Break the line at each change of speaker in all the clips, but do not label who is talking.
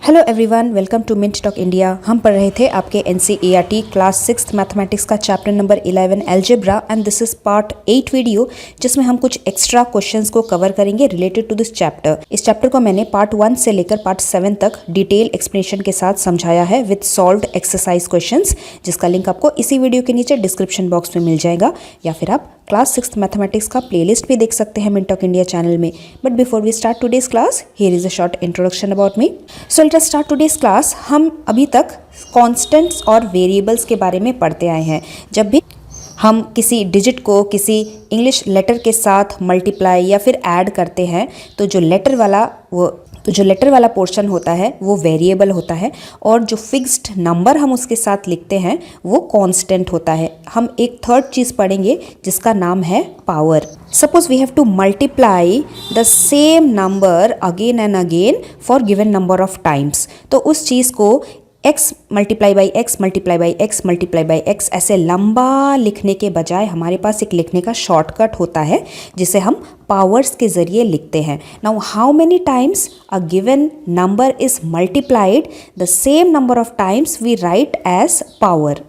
Hello everyone, welcome to Mint Talk India. हम पढ़ रहे थे आपके एनसीईआरटी क्लास 6 मैथमेटिक्स का chapter number 11 algebra and this is part 8 video, जिसमें हम कुछ एक्स्ट्रा क्वेश्चंस को कवर करेंगे रिलेटेड टू दिस चैप्टर। इस चैप्टर को मैंने पार्ट 1 से लेकर पार्ट 7 तक डिटेल एक्सप्लेनेशन के साथ समझाया है विद सॉल्व्ड एक्सरसाइज क्वेश्चंस, जिसका लिंक आपको इसी वीडियो के नीचे डिस्क्रिप्शन बॉक्स में मिल जाएगा, या फिर आप क्लास 6 मैथमेटिक्स का प्लेलिस्ट भी देख सकते हैं मिंट टॉक इंडिया चैनल में। But before we start today's class, here is a short introduction about me. So let us start today's class. हम अभी तक कॉन्स्टेंट्स और वेरिएबल्स के बारे में पढ़ते आए हैं। जब भी हम किसी डिजिट को किसी इंग्लिश लेटर के साथ मल्टीप्लाई या फिर ऐड करते हैं, तो जो लेटर वाला पोर्शन होता है वो वेरिएबल होता है, और जो फिक्स्ड नंबर हम उसके साथ लिखते हैं वो कांस्टेंट होता है। हम एक थर्ड चीज़ पढ़ेंगे जिसका नाम है power. Suppose we have to multiply the same number again and again for given number of times, तो उस चीज़ को x multiply by x multiply by x multiply by x ऐसे लंबा लिखने के बजाय हमारे पास एक लिखने का शॉर्टकट होता है जिसे हम पावर्स के ज़रिए लिखते हैं। Now how many times a given number is multiplied, the same number of times we write as power.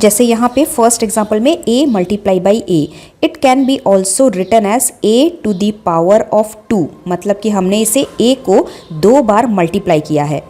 जैसे यहाँ पे फर्स्ट एग्जाम्पल में a multiply by a, it can be also written as a to the power of 2, मतलब कि हमने इसे a को 2 बार multiply किया है।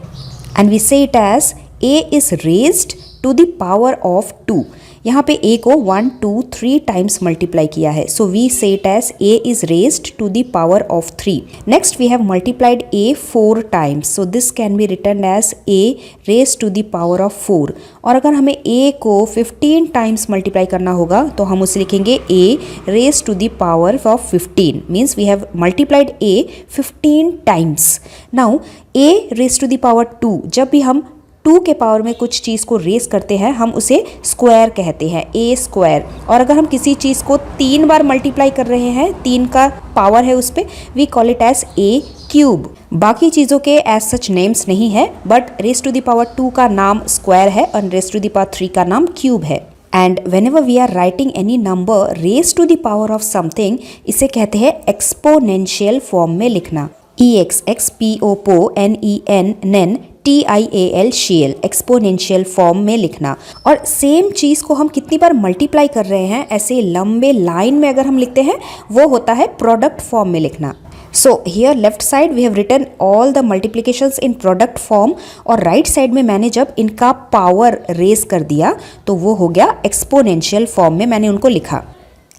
And we say it as a is raised to the power of 2. यहाँ पे a को 1, 2, 3 टाइम्स मल्टीप्लाई किया है, so we say it as a is raised to the power of 3. Next we have multiplied a 4 times, so this can be written as a raised to the power of 4. और अगर हमें a को 15 times multiply करना होगा तो हम उसे लिखेंगे a raised to the power of 15, means we have multiplied a 15 times. Now a raised to the power 2, जब भी हम 2 के पावर में कुछ चीज़ को रेस करते हैं हम उसे स्क्वायर कहते हैं, a स्क्वायर। और अगर हम किसी चीज़ को 3 बार मल्टीप्लाई कर रहे हैं, 3 का पावर है उस पर, we call it as a cube. बाकी चीज़ों के एज सच नेम्स नहीं है, but raise to the power 2 का नाम स्क्वायर है और रेस टू द पावर 3 का नाम क्यूब है। And whenever we are writing any number raised to the power of something, इसे कहते हैं एक्सपोनेंशियल फॉर्म में लिखना। EXXPOPO NEN NEN TIAL शेल, एक्सपोनेंशियल फॉर्म में लिखना। और सेम चीज़ को हम कितनी बार मल्टीप्लाई कर रहे हैं ऐसे लंबे लाइन में अगर हम लिखते हैं वो होता है प्रोडक्ट फॉर्म में लिखना। So here left side we have written all the multiplications in product form, और राइट साइड में मैंने जब इनका पावर रेज कर दिया तो वो हो गया एक्सपोनेंशियल फॉर्म में, मैंने उनको लिखा।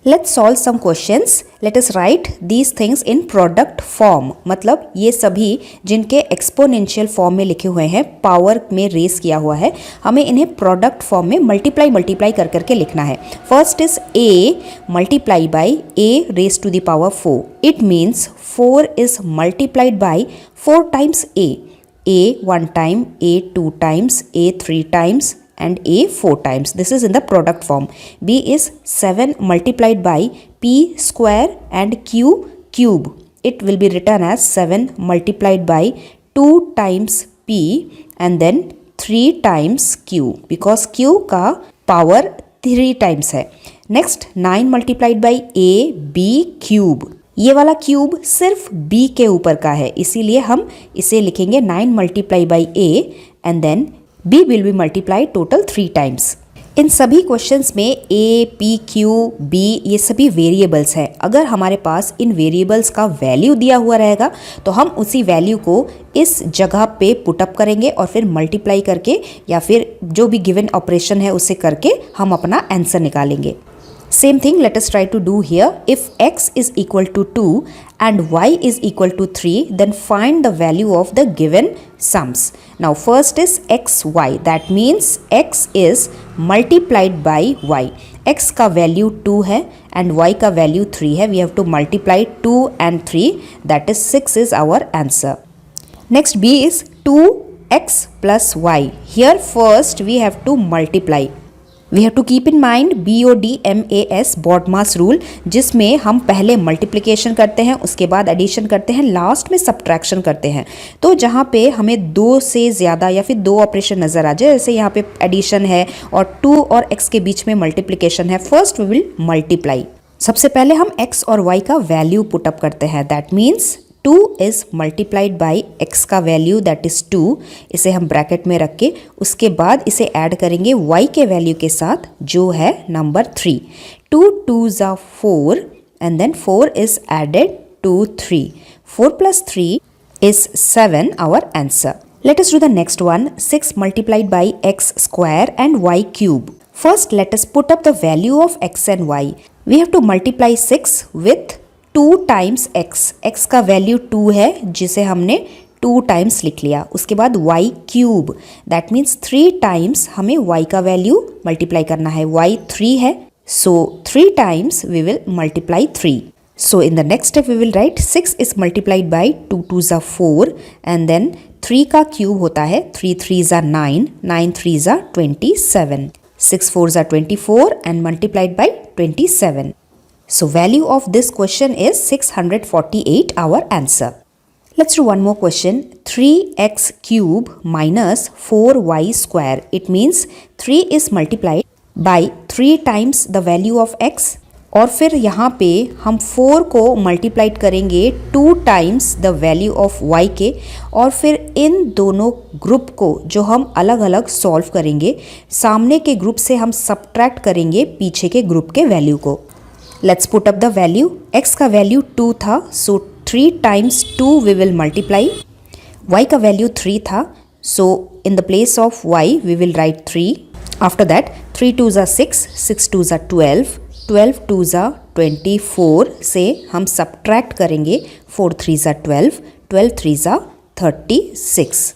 Let's solve some questions. Let us write these things in product form, मतलब ये सभी जिनके एक्सपोनेंशियल फॉर्म में लिखे हुए हैं, पावर में रेस किया हुआ है, हमें इन्हें प्रोडक्ट फॉर्म में मल्टीप्लाई कर करके लिखना है। First is a multiply by a raise to the power 4, it means 4 is multiplied by 4 times a 1 time, a 2 times, a 3 times and a 4 times. This is in the product form. b is 7 multiplied by p square and q cube. It will be written as 7 multiplied by 2 times p and then 3 times q, because q का power 3 times है। Next 9 multiplied by a b cube. ये वाला cube सिर्फ b के ऊपर का है, इसीलिए हम इसे लिखेंगे 9 multiplied by a and then b will be multiplied total 3 times. इन सभी क्वेश्चंस में a, p, q, b ये सभी वेरिएबल्स हैं। अगर हमारे पास इन वेरिएबल्स का वैल्यू दिया हुआ रहेगा तो हम उसी वैल्यू को इस जगह पे पुटअप करेंगे और फिर मल्टीप्लाई करके या फिर जो भी गिवन ऑपरेशन है उसे करके हम अपना आंसर निकालेंगे। Same thing let us try to do here. If x is equal to 2 and y is equal to 3, then find the value of the given sums. Now first is xy, that means x is multiplied by y. x का value 2 है and y का value 3 है, we have to multiply 2 and 3, that is 6 is our answer. Next b is 2x plus y. Here first we have to multiply. We have to keep in mind BODMAS BODMAS rule, जिसमें हम पहले multiplication करते हैं, उसके बाद addition करते हैं, last में सब्ट्रैक्शन करते हैं। तो जहाँ पे हमें 2 से ज़्यादा या फिर 2 ऑपरेशन नज़र आ जाए, जैसे यहाँ पे एडिशन है और 2 और x के बीच में मल्टीप्लिकेशन है, फर्स्ट वी विल मल्टीप्लाई। सबसे पहले हम x और y का वैल्यू पुटअप करते हैं, that means 2 is multiplied by x का वैल्यू दैट इज 2, इसे हम ब्रैकेट में रख के उसके बाद इसे ऐड करेंगे y के वैल्यू के साथ जो है number 3. 2 2s are 4 and then 4 is added to 3. 4 plus 3 is 7, our answer. Let us do the next one. 6 multiplied by x square and y cube. First, let us put up the value of x and y. We have to multiply 6 with 2 times x. x का value 2 है जिसे हमने 2 times लिख लिया. उसके बाद y cube, that means 3 times हमें y का वैल्यू मल्टीप्लाई करना है. y 3 है, so 3 times we will multiply 3. So in the next step we will write 6 is multiplied by 2 2s are 4 and then 3 का क्यूब होता है 3 3s are 9, 9 3s are 27. 6 4s are 24 and multiplied by 27. So value of this question is 648, our answer. Let's do one more question. 3x cube minus 4y square. It means 3 is multiplied by 3 times the value of x और फिर यहाँ पे हम 4 को multiplied करेंगे 2 times the value of y के और फिर इन दोनों ग्रुप को जो हम अलग अलग सॉल्व करेंगे, सामने के ग्रुप से हम सब्ट्रैक्ट करेंगे पीछे के ग्रुप के वैल्यू को. Let's put up the value. x का वैल्यू 2 था, so 3 times 2 we will multiply. y का वैल्यू 3 था, so in the place of y we will write 3. After that 3 2s are 6, 6 2s are 12, 12 2s are 24 से हम subtract करेंगे 4 3s are 12, 12 3s are 36.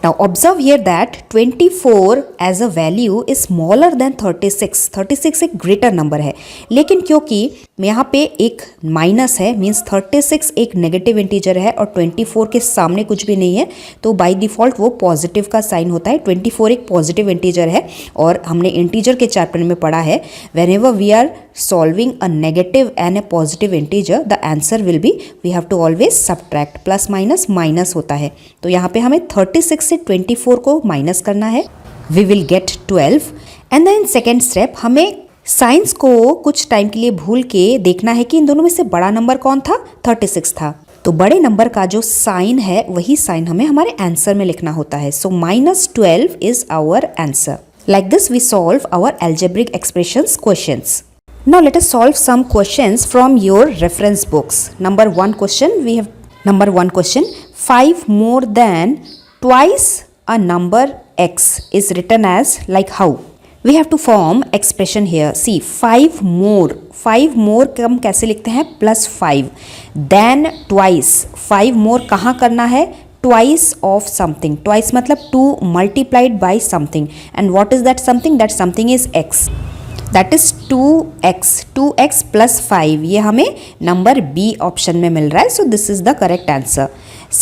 Now observe here that 24 as a value is smaller than 36. 36 एक greater number है, लेकिन क्योंकि यहाँ पे एक माइनस है मीन्स 36 एक नेगेटिव इंटीजर है और 24 के सामने कुछ भी नहीं है, तो बाय डिफ़ॉल्ट वो पॉजिटिव का साइन होता है. 24 एक पॉजिटिव इंटीजर है और हमने इंटीजर के चैप्टर में पढ़ा है whenever we are solving a negative and a positive integer the answer will be we have to always subtract. Plus minus minus होता है, तो यहाँ पे हमें 36 से 24 को माइनस करना है. we will get 12 and then second step हमें साइंस को कुछ टाइम के लिए भूल के देखना है कि इन दोनों में से बड़ा नंबर कौन था. 36 था, तो बड़े नंबर का जो साइन है वही साइन हमें हमारे आंसर में लिखना होता है. So -12 is our answer. Like this we solve our algebraic expressions questions. Now let us solve some questions from your reference books. Number 1 question, 5 more than twice a number x is written as like how? We have to form expression here. See 5 more को हम कैसे लिखते हैं +5 then twice. 5 more कहाँ करना है? Twice of something. Twice मतलब 2 multiplied by something. And what is that something? That something is x. That is 2x plus 5. ये हमें नंबर B ऑप्शन में मिल रहा है. So this is the correct answer.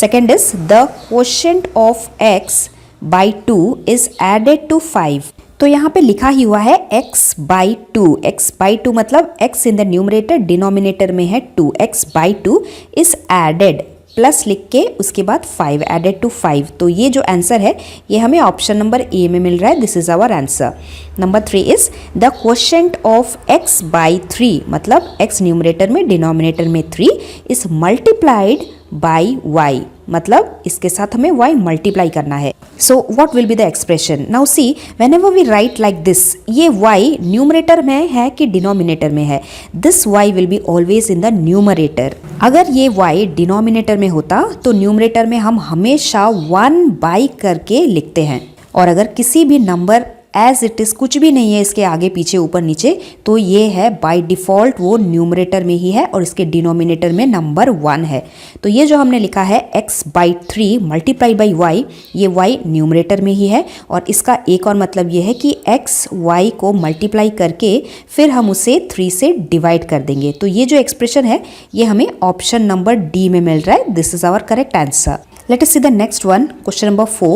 Second is the quotient of x by 2 is added to 5. तो यहाँ पे लिखा ही हुआ है x by 2. x by 2 मतलब x in the numerator, denominator में है 2. x by 2 is added, plus लिख के उसके बाद 5 एडेड टू 5. तो ये जो आंसर है ये हमें ऑप्शन नंबर ए में मिल रहा है. This is our answer. Number 3 is the quotient of x by 3 मतलब x न्यूमरेटर में डिनोमिनेटर में 3 इज मल्टीप्लाइड बाई y मतलब इसके साथ हमें y मल्टीप्लाई करना है. So what will be the expression? Now see whenever we write like this, ये y न्यूमरेटर में है कि डिनोमिनेटर में है? This y will be always in the numerator. अगर ये y डिनोमिनेटर में होता तो न्यूमरेटर में हम हमेशा 1 बाई करके लिखते हैं, और अगर किसी भी नंबर एज इट इज़ कुछ भी नहीं है इसके आगे पीछे ऊपर नीचे, तो ये है बाय डिफ़ॉल्ट वो न्यूमरेटर में ही है और इसके डिनोमिनेटर में नंबर 1 है. तो ये जो हमने लिखा है x by 3 multiply by y, ये y न्यूमरेटर में ही है. और इसका एक और मतलब ये है कि x y को मल्टीप्लाई करके फिर हम उसे 3 से डिवाइड कर देंगे. तो ये जो एक्सप्रेशन है ये हमें ऑप्शन नंबर डी में मिल रहा है. This is our correct answer. Let us see the next one. Question number 4.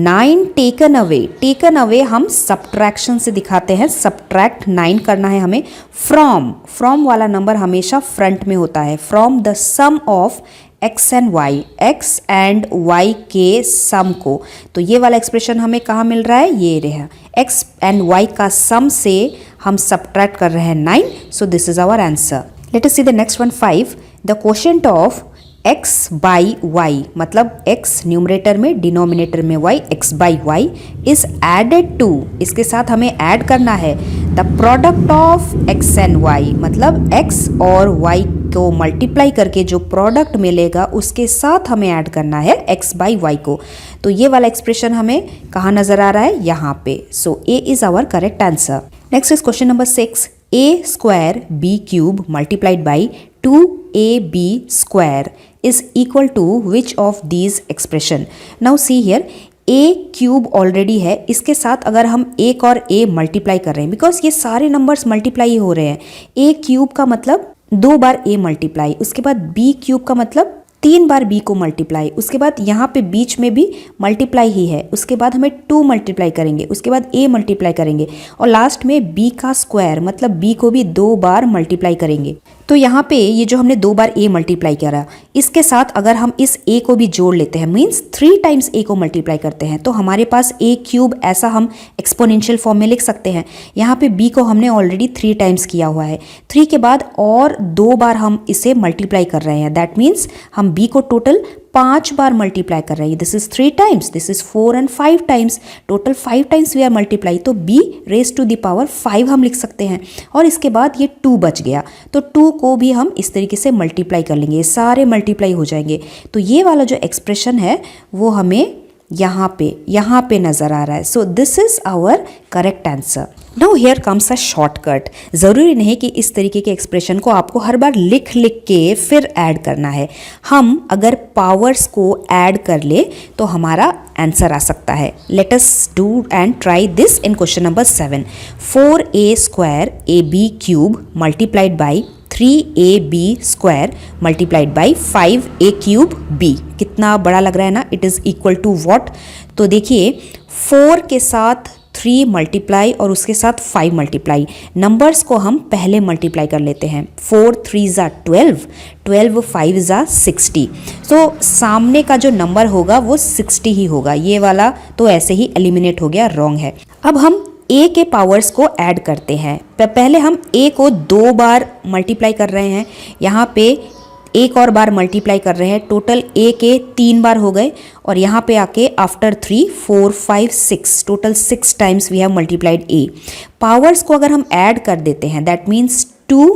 9 taken away. Taken away हम subtraction से दिखाते हैं. Subtract 9 करना है हमें. From वाला नंबर हमेशा फ्रंट में होता है. From the sum of x and y. x and y के सम को. तो ये वाला एक्सप्रेशन हमें कहाँ मिल रहा है? ये रहा. x and y का सम से हम subtract कर रहे हैं 9. So this is our answer. Let us see the next one. 5. The quotient of x by y, मतलब x न्यूमरेटर में, डिनोमिनेटर में y, x by y is added to, इसके साथ हमें ऐड करना है the product of x and y, मतलब x और y को मल्टीप्लाई करके जो प्रोडक्ट मिलेगा उसके साथ हमें ऐड करना है x बाई वाई को। तो ये वाला एक्सप्रेशन हमें कहाँ नजर आ रहा है, यहाँ पे। So A is our correct answer. Next is question number 6, a square b cube multiplied by 2ab square is equal to which of these expression? Now see here, a cube already है, इसके साथ अगर हम एक और a multiply कर रहे हैं, बिकॉज ये सारे नंबर्स मल्टीप्लाई हो रहे हैं। a क्यूब का मतलब 2 बार a मल्टीप्लाई, उसके बाद b क्यूब का मतलब 3 बार b को मल्टीप्लाई, उसके बाद यहाँ पे बीच में भी मल्टीप्लाई ही है, उसके बाद हमें 2 मल्टीप्लाई करेंगे, उसके बाद a मल्टीप्लाई करेंगे और लास्ट में b का स्क्वायर मतलब b को भी 2 बार मल्टीप्लाई करेंगे। तो यहाँ पे ये जो हमने 2 बार a मल्टीप्लाई करा, इसके साथ अगर हम इस a को भी जोड़ लेते हैं, मीन्स 3 टाइम्स a को मल्टीप्लाई करते हैं, तो हमारे पास a क्यूब ऐसा हम एक्सपोनेंशियल फॉर्म में लिख सकते हैं। यहाँ पे b को हमने ऑलरेडी 3 टाइम्स किया हुआ है, 3 के बाद और 2 बार हम इसे मल्टीप्लाई कर रहे हैं, दैट मीन्स हम b को टोटल 5 बार मल्टीप्लाई कर रहे हैं। This is 3 times, this is 4 and 5 times, total 5 times we are multiply, तो b raise to the power 5 हम लिख सकते हैं। और इसके बाद ये 2 बच गया, तो 2 को भी हम इस तरीके से मल्टीप्लाई कर लेंगे, ये सारे मल्टीप्लाई हो जाएंगे। तो ये वाला जो एक्सप्रेशन है वो हमें यहाँ पे नजर आ रहा है। So this is our correct answer. Now here comes a shortcut. ज़रूरी नहीं कि इस तरीके के एक्सप्रेशन को आपको हर बार लिख के फिर ऐड करना है। हम अगर पावर्स को ऐड कर ले तो हमारा आंसर आ सकता है। Let us do and try this in question number 7। 4a square ab cube multiplied by 3ab square multiplied by 5a cube b। कितना बड़ा लग रहा है ना, it is equal to what. तो देखिए 4 के साथ 3 मल्टीप्लाई और उसके साथ 5 मल्टीप्लाई, नंबर्स को हम पहले मल्टीप्लाई कर लेते हैं। 4 3 ज़ा 12, 12 5 ज़ा 60। तो सामने का जो नंबर होगा वो 60 ही होगा, ये वाला तो ऐसे ही एलिमिनेट हो गया, रॉन्ग है। अब हम a के पावर्स को ऐड करते हैं। पहले हम a को 2 बार मल्टीप्लाई कर रहे हैं, यहाँ पे एक और बार मल्टीप्लाई कर रहे हैं, टोटल a के 3 बार हो गए और यहाँ पे आके after 3 4 5 6 total 6 times we have multiplied a। Powers को अगर हम ऐड कर देते हैं, that means 2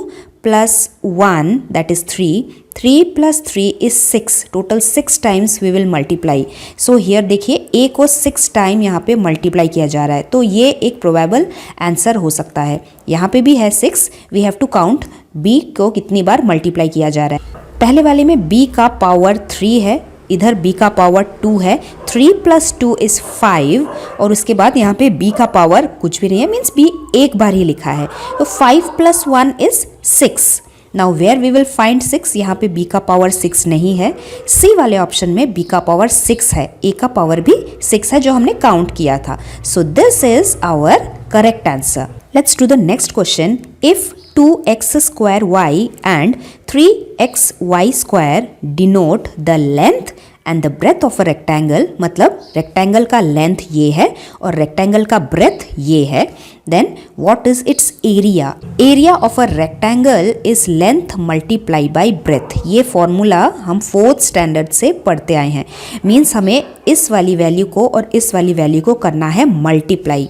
plus 1 that is 3 plus 3 is 6, total 6 times we will multiply। so here देखिए a को 6 टाइम यहाँ पे मल्टीप्लाई किया जा रहा है, तो ये एक प्रोबेबल आंसर हो सकता है। यहाँ पे भी है 6, we have to count b को कितनी बार मल्टीप्लाई किया जा रहा है। पहले वाले में b का पावर 3 है, इधर b का पावर 2 है, 3 plus 2 is 5 और उसके बाद यहाँ पे b का पावर कुछ भी नहीं है, मीन्स b एक बार ही लिखा है, तो 5 plus 1 is 6। Now where we will find 6, यहाँ पे b का पावर 6 नहीं है, c वाले ऑप्शन में b का पावर 6 है, a का पावर भी 6 है जो हमने काउंट किया था। So this is our correct answer. Let's do the next question. If 2x square y and 3xy square denote the length and the breadth of a rectangle, मतलब rectangle का length ये है और रेक्टेंगल का breath ये है, then what is its area? Area of a rectangle is length multiplied by breadth। ये formula हम 4th स्टैंडर्ड से पढ़ते आए हैं, मीन्स हमें इस वाली वैल्यू को और इस वाली वैल्यू को करना है multiply.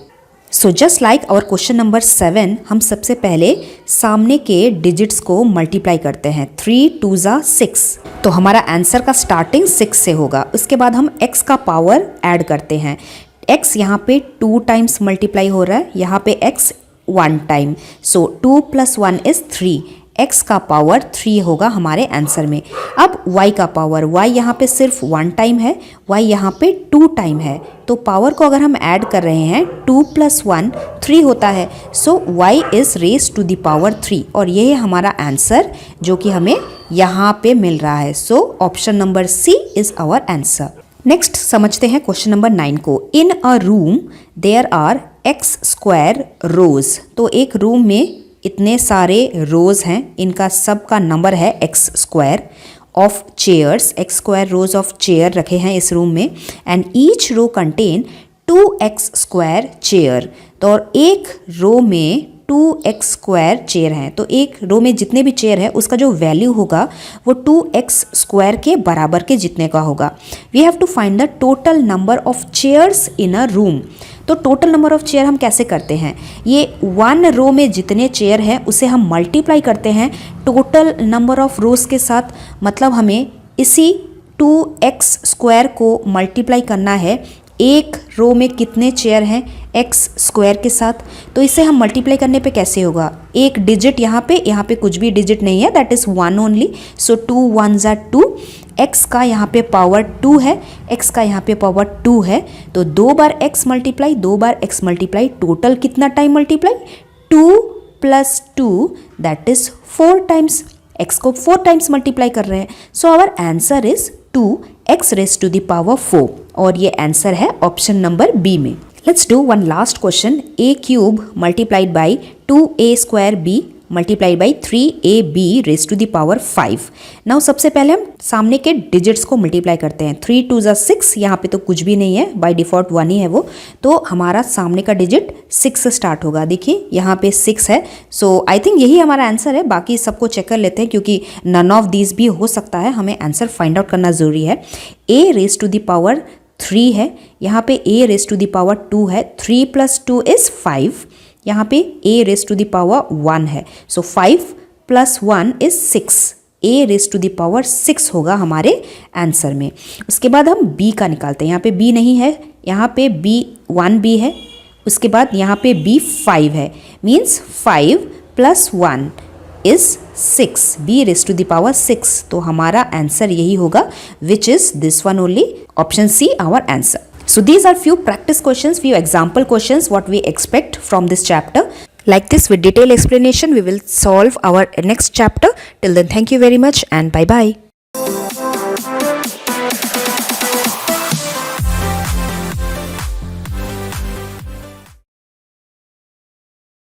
So just like our question number 7, हम सबसे पहले सामने के डिजिट्स को मल्टीप्लाई करते हैं। 3 2 ज़ा 6, तो हमारा आंसर का स्टार्टिंग 6 से होगा। उसके बाद हम x का पावर ऐड करते हैं। x यहाँ पे 2 टाइम्स मल्टीप्लाई हो रहा है, यहाँ पे x 1 time, so 2 + 1 is 3। x का पावर 3 होगा हमारे आंसर में। अब y का पावर, y यहाँ पे सिर्फ 1 टाइम है, y यहाँ पे 2 टाइम है, तो पावर को अगर हम ऐड कर रहे हैं 2 + 1 3 होता है, सो y is raise to the power 3 और ये है हमारा आंसर जो कि हमें यहाँ पे मिल रहा है। So option number C is our answer. Next समझते हैं क्वेश्चन नंबर 9 को। In a room there are x square rows, तो एक रूम में इतने सारे रोज हैं, इनका सब का नंबर है x square of chairs, x square rows of chair रखे हैं इस रूम में, and each row contain 2x square chair. तो और एक रो में 2x स्क्वायर चेयर हैं, तो एक रो में जितने भी चेयर है उसका जो वैल्यू होगा वो 2x स्क्वायर के बराबर के जितने का होगा। We have to find the total number of chairs in a room. तो टोटल नंबर ऑफ चेयर हम कैसे करते हैं, ये 1 रो में जितने चेयर हैं उसे हम मल्टीप्लाई करते हैं टोटल नंबर ऑफ रोज के साथ, मतलब हमें इसी 2x स्क्वायर को मल्टीप्लाई करना है एक रो में कितने चेयर हैं x स्क्वायर के साथ। तो इसे हम मल्टीप्लाई करने पे कैसे होगा, एक डिजिट यहाँ पे कुछ भी डिजिट नहीं है, that is 1 only, so 2 1s are 2, x का यहाँ पे पावर 2 है, x का यहाँ पे पावर 2 है, तो 2 बार x मल्टीप्लाई 2 बार x मल्टीप्लाई, टोटल कितना time multiply 2 + 2 that is 4 times, x को 4 टाइम्स मल्टीप्लाई कर रहे हैं, so our answer is 2x raised to the power 4 और ये आंसर है ऑप्शन नंबर बी में। Let's do one last question, a cube multiplied by 2a square b multiplied by 3ab raise to the power 5। Now सबसे पहले हम सामने के digits को मल्टीप्लाई करते हैं, 3 2 ज़ा 6, यहाँ पे तो कुछ भी नहीं है, बाय डिफॉल्ट 1 ही है वो, तो हमारा सामने का डिजिट 6 से स्टार्ट होगा, देखिए यहाँ पे 6 है, सो आई थिंक यही हमारा आंसर है, बाकी सबको चेक कर लेते हैं क्योंकि नन ऑफ दीज भी हो सकता है, हमें आंसर फाइंड आउट करना ज़रूरी है। a raise to the power 3 है, यहाँ पे a raise to the power 2 है, 3 + 2 इज़ 5, यहाँ पे a raise to the power 1 है, सो 5 + 1 is 6, a raise to the power 6 होगा हमारे आंसर में। उसके बाद हम b का निकालते हैं, यहाँ पे b नहीं है, यहाँ पे b 1b है, उसके बाद यहाँ पे b 5 है, means 5 + 1 is 6, b raise to the power 6, तो हमारा आंसर यही होगा, which is this one only, option C our answer. So these are few practice questions, few example questions what we expect from this chapter. Like this with detailed explanation we will solve our next chapter. Till then, thank you very much and bye bye.